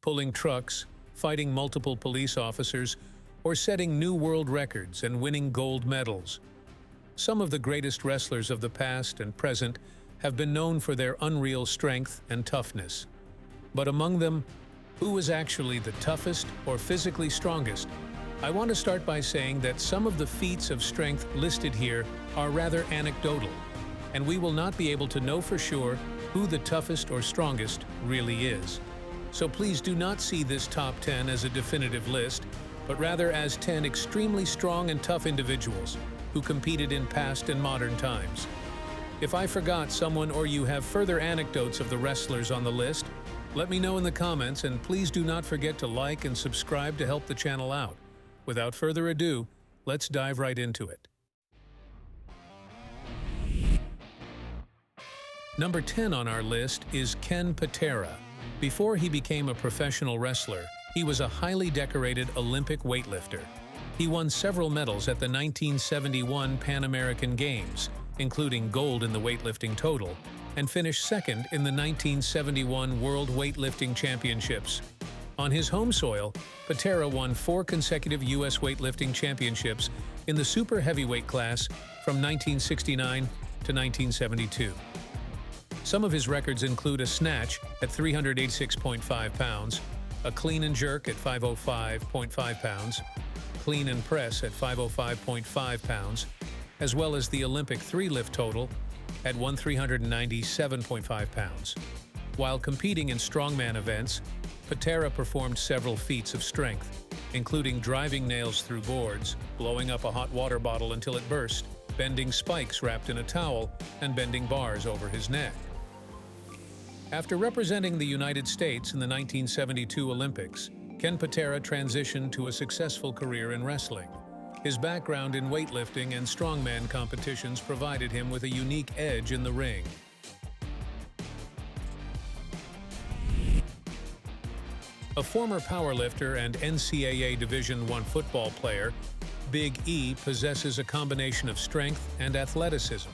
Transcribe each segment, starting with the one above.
pulling trucks, fighting multiple police officers, or setting new world records and winning gold medals. Some of the greatest wrestlers of the past and present have been known for their unreal strength and toughness. But among them, who was actually the toughest or physically strongest? I want to start by saying that some of the feats of strength listed here are rather anecdotal, and we will not be able to know for sure who the toughest or strongest really is. So please do not see this top 10 as a definitive list, but rather as 10 extremely strong and tough individuals who competed in past and modern times. If I forgot someone or you have further anecdotes of the wrestlers on the list, let me know in the comments, and please do not forget to like and subscribe to help the channel out. Without further ado, let's dive right into it. Number 10 on our list is Patera. Before he became a professional wrestler, he was a highly decorated Olympic weightlifter. He won several medals at the 1971 Pan American Games, including gold in the weightlifting total, and finished second in the 1971 World Weightlifting Championships. On his home soil, Patera won 4 consecutive U.S. weightlifting championships in the super heavyweight class from 1969 to 1972. Some of his records include a snatch at 386.5 pounds, a clean and jerk at 505.5 pounds, clean and press at 505.5 pounds, as well as the Olympic 3-lift total at 1,397.5 pounds. While competing in strongman events, Patera performed several feats of strength, including driving nails through boards, blowing up a hot water bottle until it burst, bending spikes wrapped in a towel, and bending bars over his neck. After representing the United States in the 1972 Olympics, Patera transitioned to a successful career in wrestling. His background in weightlifting and strongman competitions provided him with a unique edge in the ring. A former powerlifter and NCAA Division I football player, Big E possesses a combination of strength and athleticism.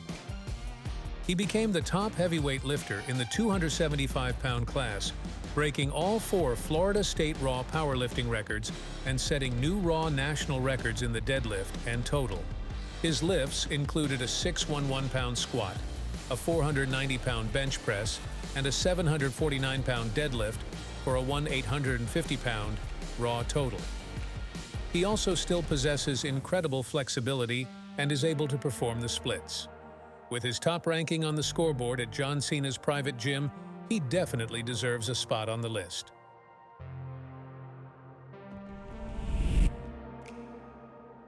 He became the top heavyweight lifter in the 275-pound class, breaking all 4 Florida State Raw powerlifting records and setting new Raw national records in the deadlift and total. His lifts included a 611-pound squat, a 490-pound bench press, and a 749-pound deadlift for a 1,850-pound Raw total. He also still possesses incredible flexibility and is able to perform the splits. With his top ranking on the scoreboard at John Cena's private gym, he definitely deserves a spot on the list.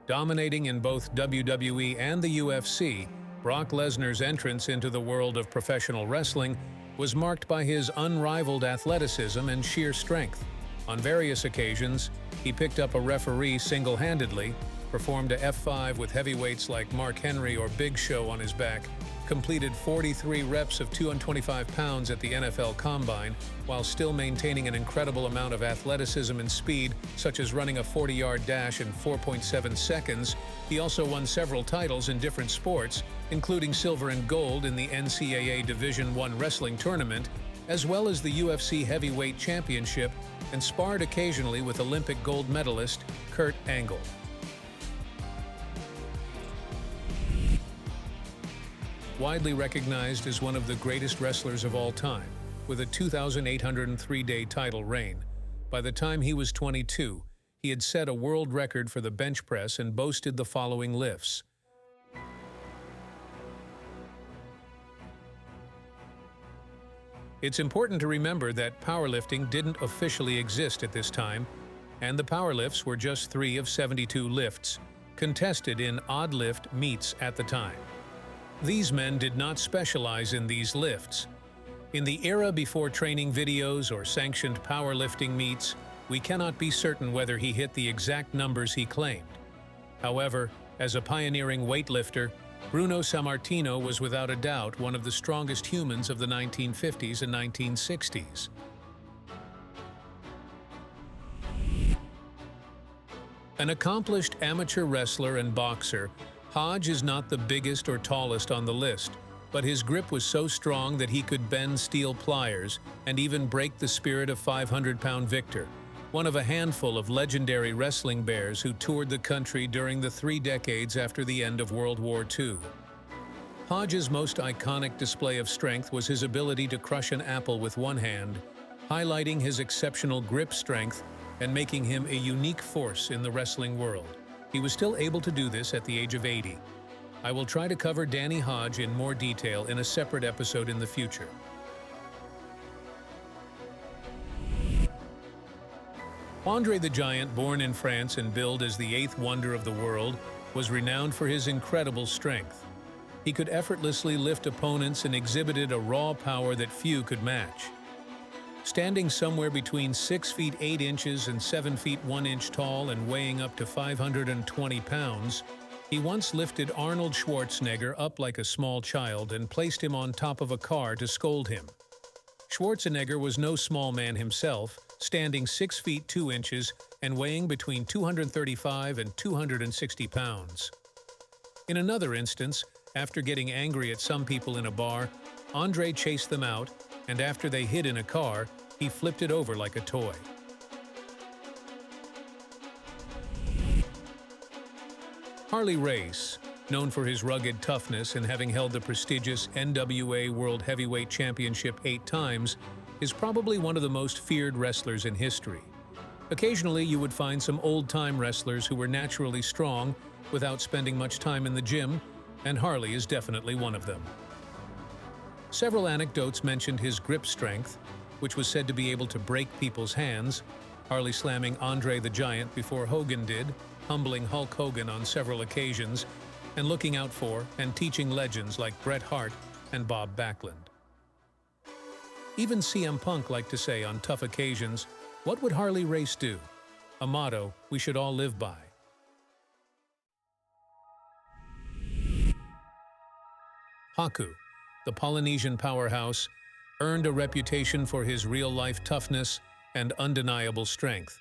Dominating in both WWE and the UFC, Brock Lesnar's entrance into the world of professional wrestling was marked by his unrivaled athleticism and sheer strength. On various occasions, he picked up a referee single-handedly, performed a F5 with heavyweights like Mark Henry or Big Show on his back, completed 43 reps of 225 pounds at the NFL Combine, while still maintaining an incredible amount of athleticism and speed, such as running a 40-yard dash in 4.7 seconds. He also won several titles in different sports, including silver and gold in the NCAA Division I wrestling tournament, as well as the UFC Heavyweight Championship, and sparred occasionally with Olympic gold medalist Kurt Angle. Widely recognized as one of the greatest wrestlers of all time, with a 2,803-day title reign. By the time he was 22, he had set a world record for the bench press and boasted the following lifts. It's important to remember that powerlifting didn't officially exist at this time, and the powerlifts were just 3 of 72 lifts, contested in odd lift meets at the time. These men did not specialize in these lifts. In the era before training videos or sanctioned powerlifting meets, we cannot be certain whether he hit the exact numbers he claimed. However, as a pioneering weightlifter, Bruno Sammartino was without a doubt one of the strongest humans of the 1950s and 1960s. An accomplished amateur wrestler and boxer, Hodj is not the biggest or tallest on the list, but his grip was so strong that he could bend steel pliers and even break the spirit of 500-pound Victor, one of a handful of legendary wrestling bears who toured the country during the 3 decades after the end of World War II. Hodj's most iconic display of strength was his ability to crush an apple with one hand, highlighting his exceptional grip strength and making him a unique force in the wrestling world. He was still able to do this at the age of 80. I will try to cover Danny Hodj in more detail in a separate episode in the future. Andre the Giant, born in France and billed as the 8th wonder of the world, was renowned for his incredible strength. He could effortlessly lift opponents and exhibited a raw power that few could match. Standing somewhere between 6 feet 8 inches and 7 feet 1 inch tall and weighing up to 520 pounds, he once lifted Arnold Schwarzenegger up like a small child and placed him on top of a car to scold him. Schwarzenegger was no small man himself, standing 6 feet 2 inches and weighing between 235 and 260 pounds. In another instance, after getting angry at some people in a bar, Andre chased them out, and after they hid in a car, he flipped it over like a toy. Harley Race, known for his rugged toughness and having held the prestigious NWA World Heavyweight Championship 8 times, is probably one of the most feared wrestlers in history. Occasionally, you would find some old-time wrestlers who were naturally strong without spending much time in the gym, and Harley is definitely one of them. Several anecdotes mentioned his grip strength, which was said to be able to break people's hands, Harley slamming Andre the Giant before Hogan did, humbling Hulk Hogan on several occasions, and looking out for and teaching legends like Bret Hart and Bob Backlund. Even CM Punk liked to say on tough occasions, "What would Harley Race do?" A motto we should all live by. Haku, the Polynesian powerhouse, earned a reputation for his real-life toughness and undeniable strength.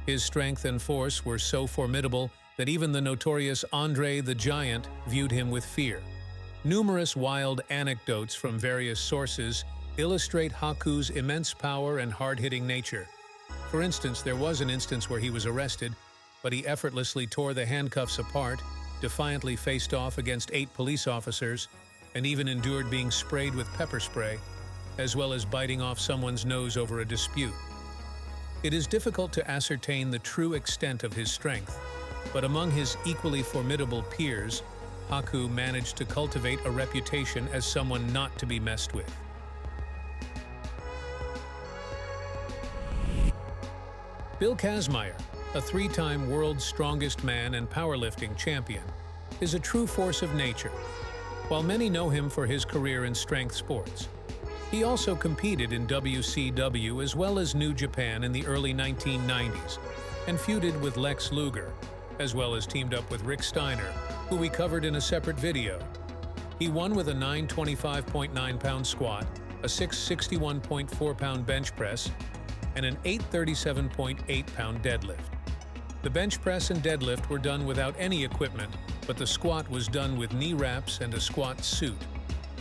His strength and force were so formidable that even the notorious Andre the Giant viewed him with fear. Numerous wild anecdotes from various sources illustrate Haku's immense power and hard-hitting nature. For instance, there was an instance where he was arrested, but he effortlessly tore the handcuffs apart, defiantly faced off against 8 police officers, and even endured being sprayed with pepper spray, as well as biting off someone's nose over a dispute. It is difficult to ascertain the true extent of his strength, but among his equally formidable peers, Haku managed to cultivate a reputation as someone not to be messed with. Bill Kazmaier, a 3-time world's strongest man and powerlifting champion, is a true force of nature. While many know him for his career in strength sports, he also competed in WCW as well as New Japan in the early 1990s and feuded with Lex Luger, as well as teamed up with Rick Steiner, who we covered in a separate video. He won with a 925.9-pound squat, a 661.4-pound bench press, and an 837.8-pound deadlift. The bench press and deadlift were done without any equipment, but the squat was done with knee wraps and a squat suit.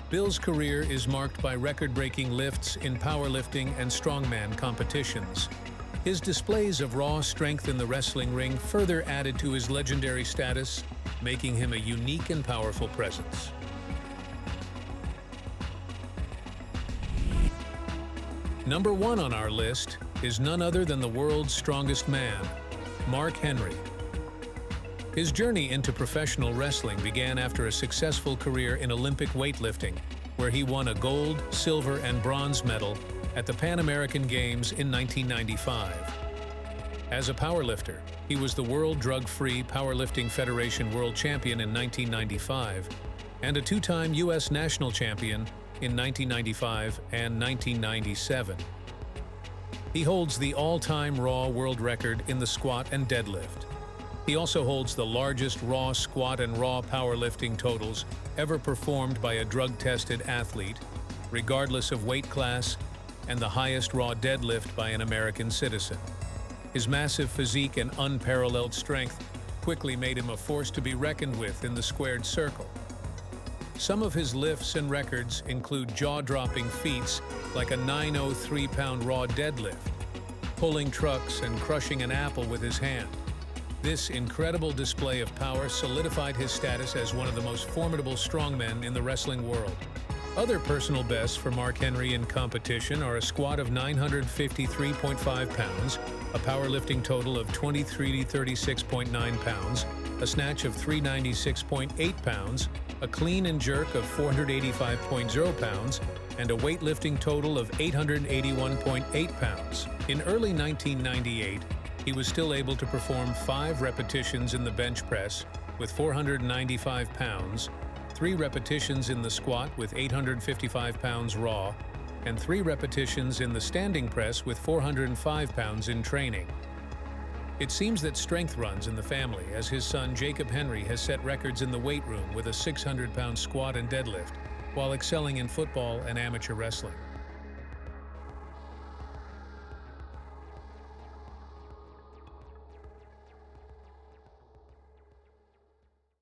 Bill's career is marked by record-breaking lifts in powerlifting and strongman competitions. His displays of raw strength in the wrestling ring further added to his legendary status, making him a unique and powerful presence. Number 1 on our list is none other than the world's strongest man, Mark Henry. His journey into professional wrestling began after a successful career in Olympic weightlifting, where he won a gold, silver, and bronze medal at the Pan American Games in 1995. As a powerlifter, he was the World Drug-Free Powerlifting Federation World Champion in 1995 and a 2-time U.S. National Champion in 1995 and 1997. He holds the all-time Raw world record in the squat and deadlift. He also holds the largest Raw squat and Raw powerlifting totals ever performed by a drug-tested athlete, regardless of weight class, and the highest Raw deadlift by an American citizen. His massive physique and unparalleled strength quickly made him a force to be reckoned with in the squared circle. Some of his lifts and records include jaw-dropping feats like a 903-pound raw deadlift, pulling trucks and crushing an apple with his hand. This incredible display of power solidified his status as one of the most formidable strongmen in the wrestling world. Other personal bests for Mark Henry in competition are a squat of 953.5 pounds, a powerlifting total of 2336.9 pounds, a snatch of 396.8 pounds, a clean and jerk of 485.0 pounds, and a weightlifting total of 881.8 pounds. In early 1998, he was still able to perform 5 repetitions in the bench press with 495 pounds, 3 repetitions in the squat with 855 pounds raw, and 3 repetitions in the standing press with 405 pounds in training. It seems that strength runs in the family, as his son Jacob Henry has set records in the weight room with a 600-pound squat and deadlift, while excelling in football and amateur wrestling.